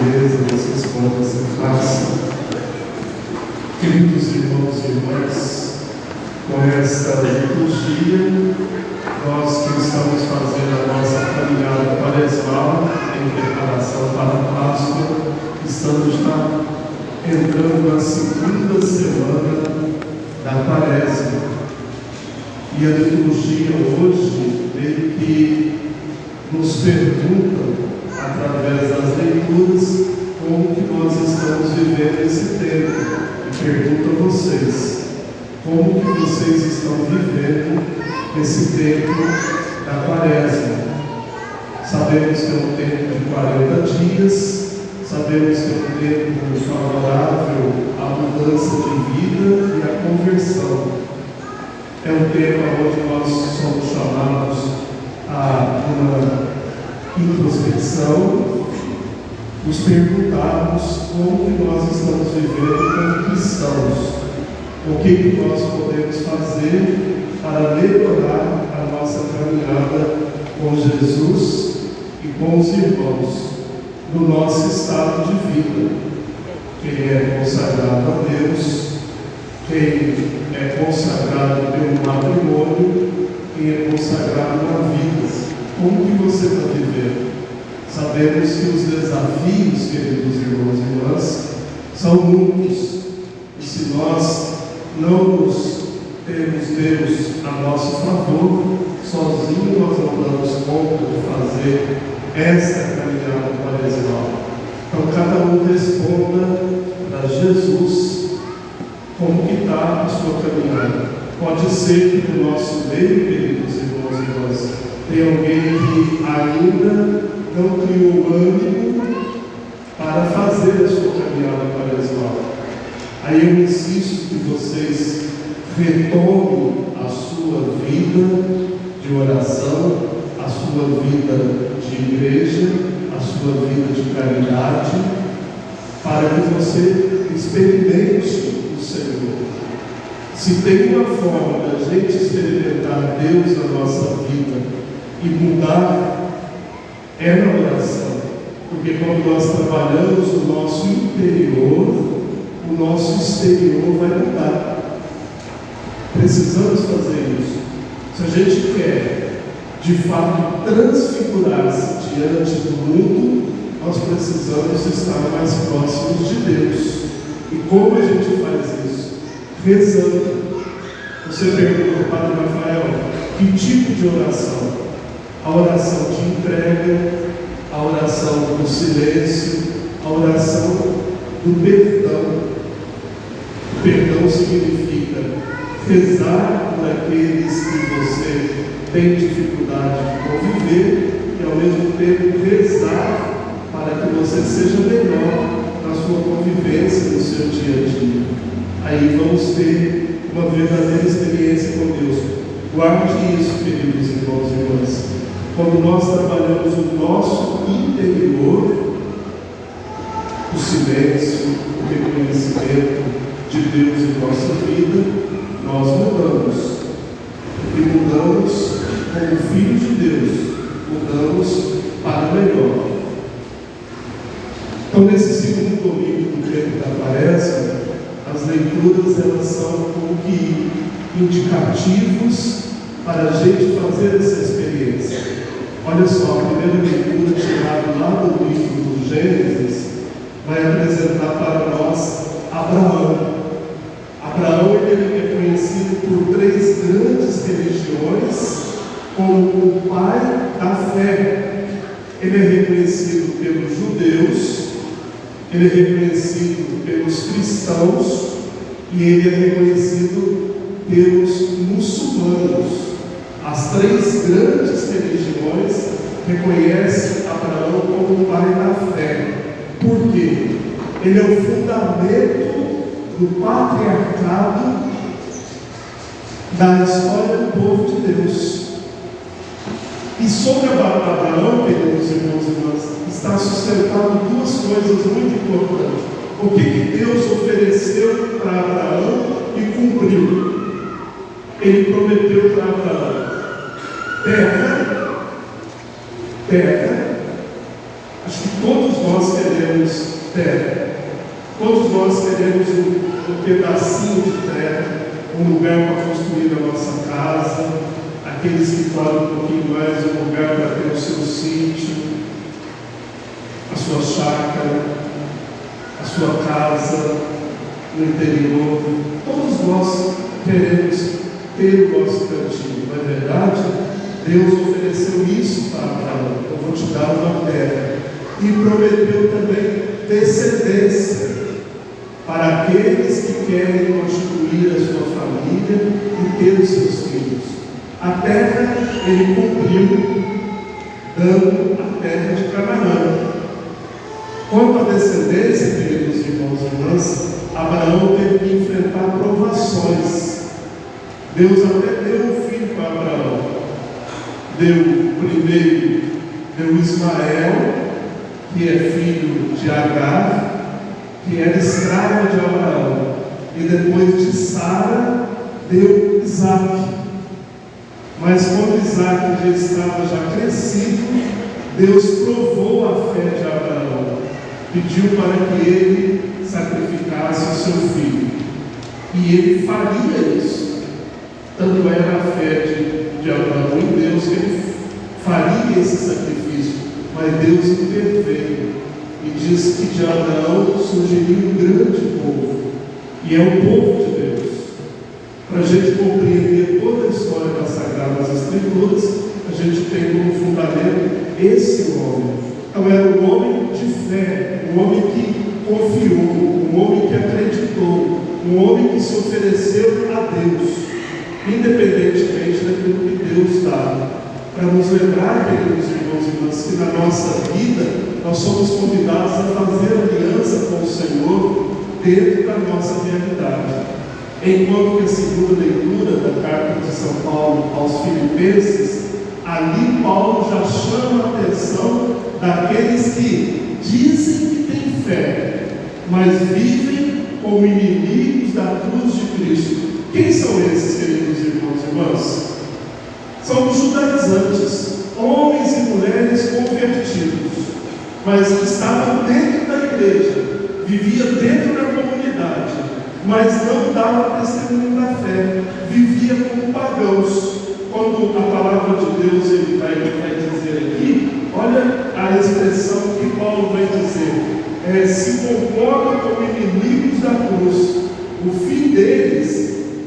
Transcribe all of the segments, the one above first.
gentileza, vocês podem sentar-se. Queridos irmãos e irmãs, com esta liturgia, nós que estamos fazendo a nossa caminhada quaresmal em preparação para a Páscoa, estamos já entrando na segunda semana da Quaresma. E a liturgia hoje meio que nos pergunta, através das leituras, como que nós estamos vivendo esse tempo. E pergunto a vocês, como que vocês estão vivendo esse tempo da Quaresma? Sabemos que é um tempo de 40 dias, sabemos que é um tempo favorável à mudança de vida e à conversão. É um tempo onde nós somos chamados a uma introspecção, nos perguntarmos como que nós estamos vivendo como cristãos, o que nós podemos fazer para melhorar a nossa caminhada com Jesus e com os irmãos, no nosso estado de vida. Quem é consagrado a Deus, quem é consagrado pelo matrimônio, quem é consagrado na vida. Como que você está vivendo? Sabemos que os desafios, queridos irmãos e irmãs, são muitos. E se nós não temos Deus a nosso favor, sozinhos nós não damos conta de fazer esta caminhada quaresmal. Então cada um responda para Jesus como que está a sua caminhada. Pode ser que no nosso meio, queridos irmãos e irmãs, tem alguém que ainda não criou ânimo para fazer a sua caminhada quaresmal. Aí eu insisto que vocês retomem a sua vida de oração, a sua vida de igreja, a sua vida de caridade, para que você experimente o Senhor. Se tem uma forma da gente experimentar Deus na nossa vida e mudar, é na oração. Porque quando nós trabalhamos o nosso interior, o nosso exterior vai mudar. Precisamos fazer isso. Se a gente quer, de fato, transfigurar-se diante do mundo, nós precisamos estar mais próximos de Deus. E como a gente faz isso? Rezando. Você pergunta ao Padre Rafael, que tipo de oração? A oração de entrega, a oração do silêncio, a oração do perdão. O perdão significa rezar por aqueles que você tem dificuldade de conviver e ao mesmo tempo rezar para que você seja melhor na sua convivência no seu dia a dia. Aí vamos ter uma verdadeira experiência com Deus. Guarde isso, queridos irmãos e irmãs. Quando nós trabalhamos o nosso interior, o silêncio, o reconhecimento de Deus em nossa vida, nós mudamos. E mudamos como filhos de Deus, mudamos para melhor. Então, nesse segundo domingo do tempo da Quaresma, as leituras elas são como que indicativos para a gente fazer essa experiência. Olha só, a primeira leitura tirada lá do livro do Gênesis vai apresentar para nós Abraão. Abraão ele é conhecido por 3 grandes religiões como o pai da fé. Ele é reconhecido pelos judeus, ele é reconhecido pelos cristãos e ele é reconhecido pelos muçulmanos. As 3 grandes religiões reconhecem Abraão como o pai da fé. Por quê? Ele é o fundamento do patriarcado da história do povo de Deus. E sobre Abraão, queridos irmãos e irmãs, está sustentado 2 coisas muito importantes. O que Deus ofereceu para Abraão e cumpriu. Ele prometeu para Abraão terra Acho que todos nós queremos terra. Todos nós queremos um pedacinho de terra, um lugar para construir a nossa casa. Aqueles que falam um pouquinho mais, um lugar para ter o seu sítio, a sua chácara, a sua casa no interior. Todos nós queremos ter o nosso cantinho, não é verdade? Deus ofereceu isso para Abraão: eu vou te dar uma terra. E prometeu também descendência para aqueles que querem constituir a sua família e ter os seus filhos. A terra ele cumpriu, dando a terra de Canaã. Quanto à descendência, queridos irmãos e irmãs, Abraão teve que enfrentar provações. Deus até deu um filho para Abraão. Deu Ismael, que é filho de Agar, que era escrava de Abraão. E depois de Sara, deu Isaque. Mas quando Isaque já estava crescido, Deus provou a fé de Abraão. Pediu para que ele sacrificasse o seu filho. E ele faria isso. Tanto era a fé de Abraão em Deus que ele faria esse sacrifício. Mas Deus interveio e diz que de Abraão surgiria um grande povo. E é o povo de Deus. Para a gente compreender toda a história das Sagradas Escrituras, a gente tem como fundamento esse homem. Então era um homem de fé, um homem que confiou, um homem que acreditou, um homem que se ofereceu a Deus, independentemente daquilo que Deus dá. Para nos lembrar, queridos irmãos e irmãs, que na nossa vida nós somos convidados a fazer aliança com o Senhor dentro da nossa realidade. Enquanto que a segunda leitura da carta de São Paulo aos Filipenses, ali Paulo já chama a atenção daqueles que dizem que têm fé, mas vivem como inimigos da cruz de Cristo. Quem são esses, queridos irmãos e irmãs? São os judaizantes, homens e mulheres convertidos, mas que estavam dentro da igreja, viviam dentro da comunidade, mas não davam testemunho da fé, viviam como pagãos. Quando a palavra de Deus ele vai dizer aqui, olha a expressão que Paulo vai dizer: se comportam como inimigos da cruz. O fim deles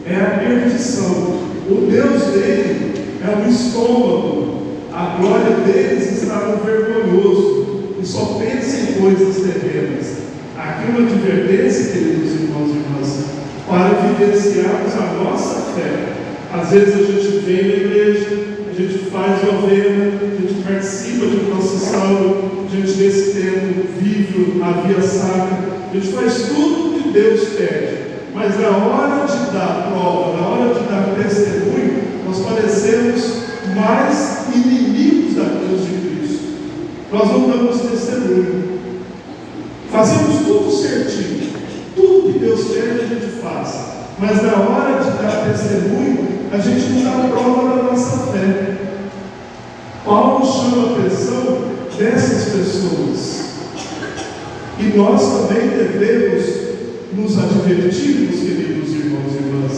é a perdição, o Deus dele é o estômago, a glória deles está no vergonhoso, e só pensa em coisas terrenas. Aqui uma advertência, queridos irmãos e irmãs, para vivenciarmos a nossa fé. Às vezes a gente vem na igreja, a gente faz novena, a gente participa de procissão, a gente nesse tempo vive a via sacra, a gente faz tudo que Deus pede, mas na hora de dar prova, na hora de dar testemunho, nós parecemos mais inimigos da cruz de Cristo. Nós não damos testemunho, fazemos tudo certinho, tudo que Deus pede a gente faz, mas na hora de dar testemunho, a gente não dá prova da nossa fé. Paulo chama a atenção dessas pessoas. E nós também devemos nos advertirmos, queridos irmãos e irmãs,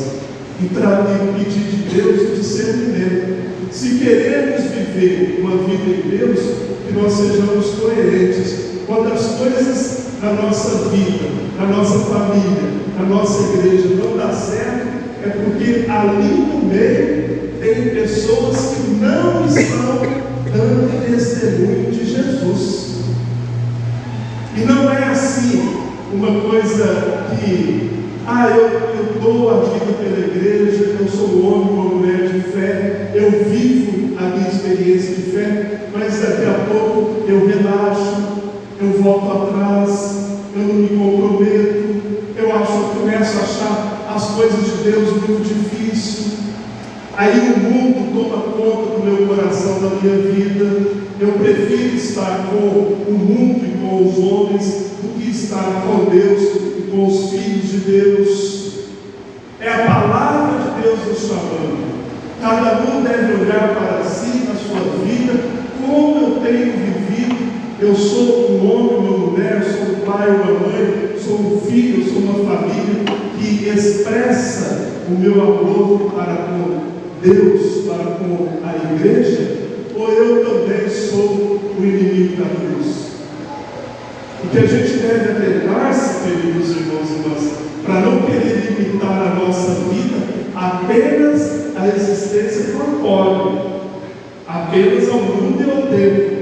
e pedir de Deus discernimento. Se queremos viver uma vida em Deus, que nós sejamos coerentes. Quando as coisas na nossa vida, na nossa família, na nossa igreja não dá certo, é porque ali no meio tem pessoas que não estão dando testemunho de Jesus. E não é assim uma coisa que eu dou a vida pela igreja, eu sou um homem, uma mulher de fé, eu vivo a minha experiência de fé, mas daqui a pouco eu relaxo, eu volto atrás, eu não me comprometo, eu começo a achar as coisas de Deus muito difícil. Aí o mundo toma conta do meu coração, da minha vida. Eu prefiro estar com o mundo e com os homens do que estar com Deus e com os filhos de Deus. É a palavra de Deus nos chamando. Cada um deve olhar para si, na sua vida, como eu tenho vivido. Eu sou um homem, uma mulher, sou um pai, uma mãe, sou um filho, sou uma família que expressa o meu amor para com Deus, para com a igreja, ou eu também sou o inimigo da cruz? O que a gente deve atentar-se, queridos irmãos e irmãs, para não querer limitar a nossa vida apenas à existência corpórea, apenas ao mundo e ao tempo.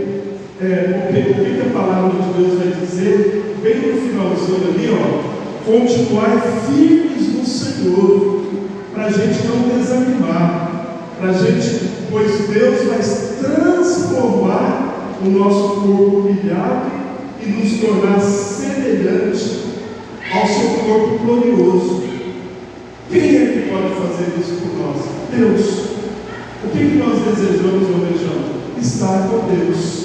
O que a palavra de Deus vai dizer, bem no finalzinho ali, continuai firmes no Senhor, para a gente não desanimar, pois Deus vai transformar o nosso corpo humilhado e nos tornar semelhante ao seu corpo glorioso. Quem é que pode fazer isso por nós? Deus. O que nós desejamos ou almejamos? Estar com Deus.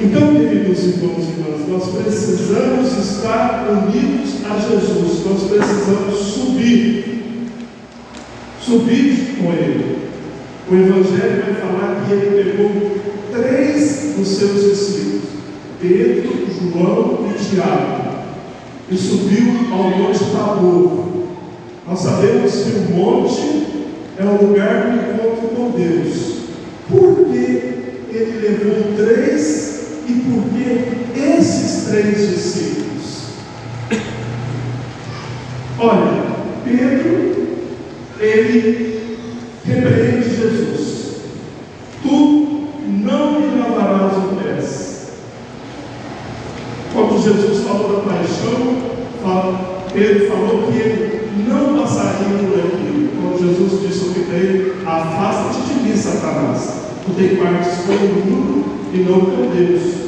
Então, queridos irmãos e irmãs, nós precisamos estar unidos a Jesus, nós precisamos subir com Ele. O Evangelho vai falar que Ele pegou 3 dos seus discípulos, Pedro, João e Tiago, e subiu ao Monte Tabor. Nós sabemos que o monte é o lugar do encontro com Deus. Por que Ele levou 3 e por que esses 3 discípulos? Olha, Pedro, ele repreende Jesus: tu não me lavarás os pés. Quando Jesus falou da paixão, Pedro falou que ele não passaria por aquilo. Quando Jesus disse ao que tem: afasta-te de mim, Satanás, tu tem partes com o mundo e não com Deus.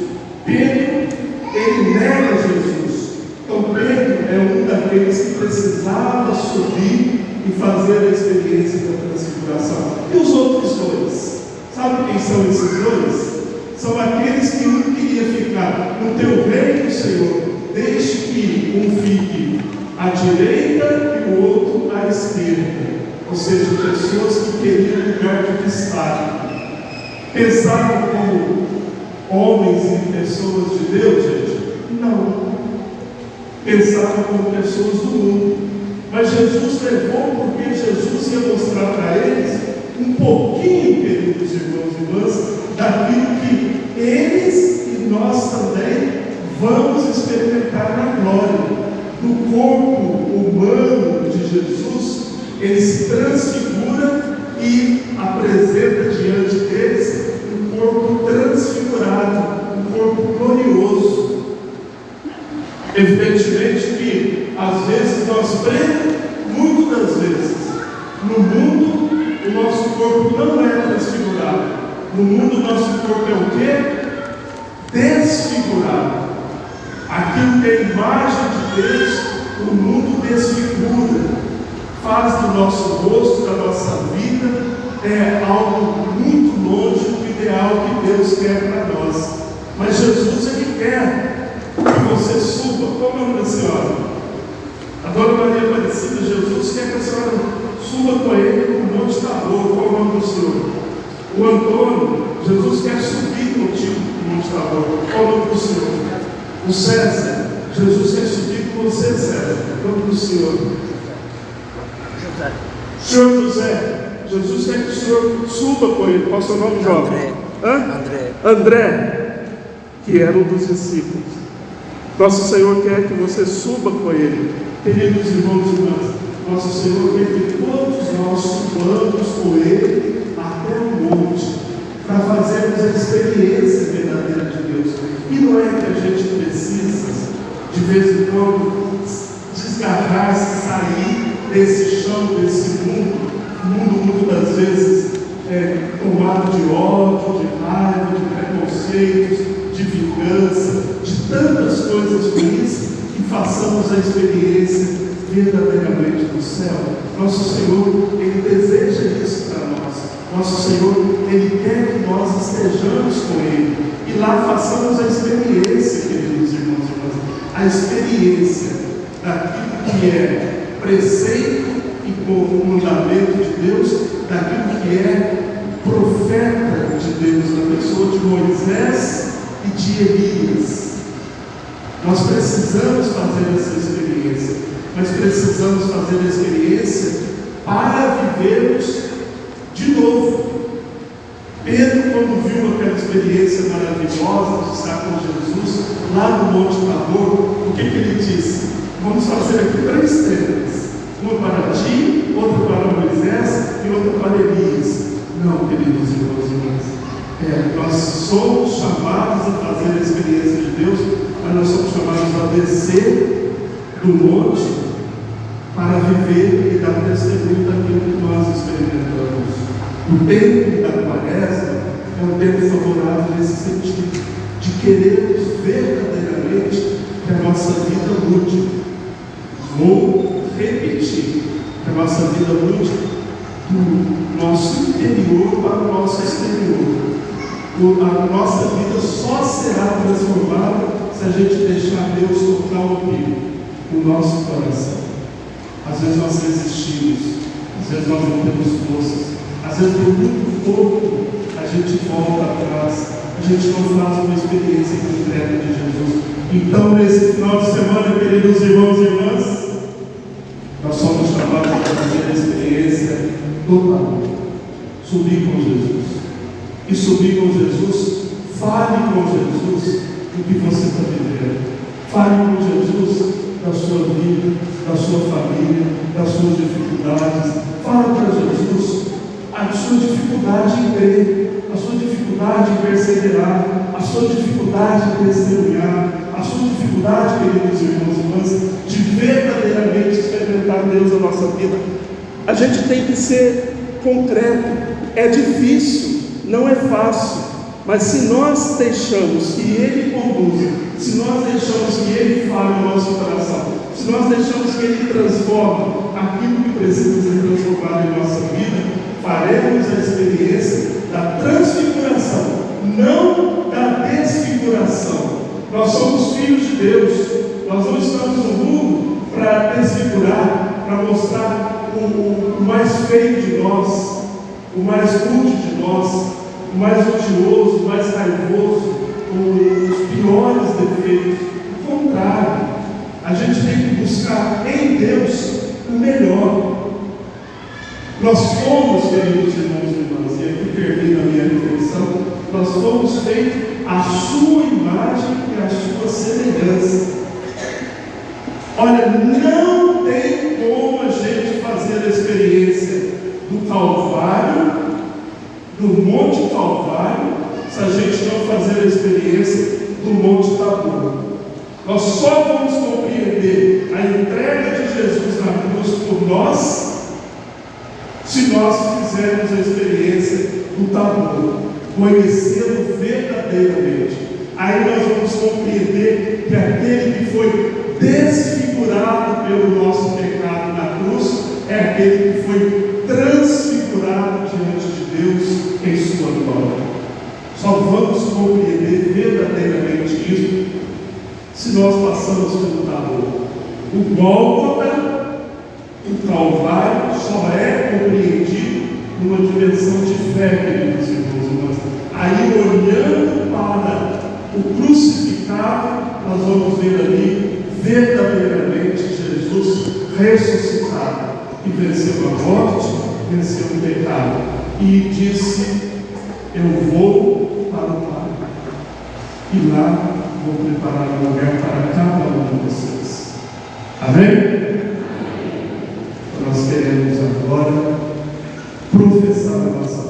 Pedro, ele nega Jesus. Então Pedro é um daqueles que precisava subir e fazer a experiência da transfiguração. E os outros 2? Sabe quem são esses 2? São aqueles que um queria ficar no teu reino, Senhor, deixe que um fique à direita e o outro à esquerda. Ou seja, pessoas que queriam lugar de destaque. Pensavam como homens e pessoas de Deus, gente? Não. Pensavam como pessoas do mundo. Mas Jesus levou, porque Jesus ia mostrar para eles um pouquinho, queridos irmãos e irmãs, daquilo que eles e nós também vamos experimentar na glória. Do corpo humano de Jesus, ele se transfigura e apresenta diante deles um corpo transfigurado, um corpo glorioso. Evidentemente que às vezes nós cremos, muitas das vezes, no mundo o nosso corpo não é transfigurado. No mundo o nosso corpo é o quê? Desfigurado. Aquilo que é a imagem de Deus, o mundo desfigura. Faz do nosso rosto, da nossa vida, algo muito longe do ideal que Deus quer para nós. Mas Jesus, Ele quer que você suba. Qual é o nome da senhora? A Dona Maria Aparecida. Jesus quer que a senhora suba com Ele no Monte Tabor. Qual é o nome do Senhor? O Antônio, Jesus quer subir contigo no Monte Tabor. Qual é o nome do Senhor? O César, Jesus quer subir com você, César. Qual é o nome do Senhor? Senhor José, Jesus quer que o Senhor suba com ele. Qual é o seu nome, jovem? André, que era um dos discípulos. Nosso Senhor quer que você suba com ele. Queridos irmãos e irmãs, nosso Senhor quer que todos nós subamos com ele até o monte, para fazermos a experiência verdadeira de Deus. E não é que a gente precisa, de vez em quando, desgarrar-se, sair desse chão, desse mundo, muitas vezes tomado de ódio, de raiva, de preconceitos, de vingança, de tantas coisas ruins, que façamos a experiência verdadeiramente do céu. Nosso Senhor, Ele deseja isso para nós. Nosso Senhor, Ele quer que nós estejamos com Ele e lá façamos a experiência, queridos irmãos e irmãs, a experiência daquilo que é preceito e como mandamento de Deus, daquilo que é profeta de Deus, na pessoa de Moisés e de Elias. Nós precisamos fazer essa experiência, mas precisamos fazer a experiência para vivermos de novo. Pedro, quando viu aquela experiência maravilhosa de estar com Jesus lá no Monte Tabor, o que ele disse? Vamos fazer aqui 3 tendas, uma para ti, outra para Moisés e outra para Elias. Não, queridos irmãos e irmãs, nós somos chamados a fazer a experiência de Deus, mas nós somos chamados a descer do monte para viver e dar testemunho daquilo que nós experimentamos. O tempo da Quaresma é um tempo favorável nesse sentido, de querermos verdadeiramente que a nossa vida mude. Vou repetir, que a nossa vida mude do nosso interior para o nosso exterior. A nossa vida só será transformada se a gente deixar Deus tocar o nosso coração. Às vezes nós resistimos, às vezes nós não temos forças, às vezes por muito pouco a gente volta atrás, a gente não faz uma experiência concreta de Jesus. Então, nesse final de semana, queridos irmãos e irmãs, nós somos chamados a fazer a experiência total. Subir com Jesus. E subir com Jesus, fale com Jesus o que você está vivendo. Fale com Jesus da sua vida, da sua família, das suas dificuldades. Fale para Jesus a sua dificuldade em crer, a sua dificuldade em perseverar, a sua dificuldade em testemunhar, a sua dificuldade, queridos irmãos e irmãs, de verdadeiramente experimentar Deus na nossa vida. A gente tem que ser concreto. É difícil, não é fácil, mas se nós deixamos que Ele conduza, se nós deixamos que Ele fale no nosso coração, se nós deixamos que Ele transforme aquilo que precisa ser transformado em nossa vida, faremos a experiência da transfiguração, não da desfiguração. Nós somos filhos de Deus, nós não estamos no mundo para desfigurar, para mostrar o mais feio de nós, o mais rude de nós, o mais odioso, o mais raivoso, os piores defeitos. O contrário, a gente tem que buscar em Deus o melhor. Nós fomos, queridos irmãos e irmãs, e aqui termina a minha reflexão, nós fomos feitos à sua imagem e à sua semelhança. Olha, não tem como a gente fazer a experiência do Calvário, do Monte Calvário, se a gente não fazer a experiência do Monte Tabor. Nós só vamos compreender a entrega de Jesus na cruz por nós, se nós fizermos a experiência do Tabor, conhecê-lo verdadeiramente. Aí nós vamos compreender que aquele que foi desfigurado pelo nosso pecado na cruz é aquele que foi transfigurado diante de Deus em sua glória. Só vamos compreender verdadeiramente isso se nós passamos pelo Tabor. O Gólgota, o Calvário, só é compreendido numa dimensão de fé, queridos irmãos e irmãs. Aí, olhando para o crucificado, nós vamos ver ali verdadeiramente Jesus ressuscitado, que venceu a morte, venceu o pecado, e disse: eu vou para o Pai, e lá vou preparar um lugar para cada um de vocês. Amém? Nós queremos agora professar a nossa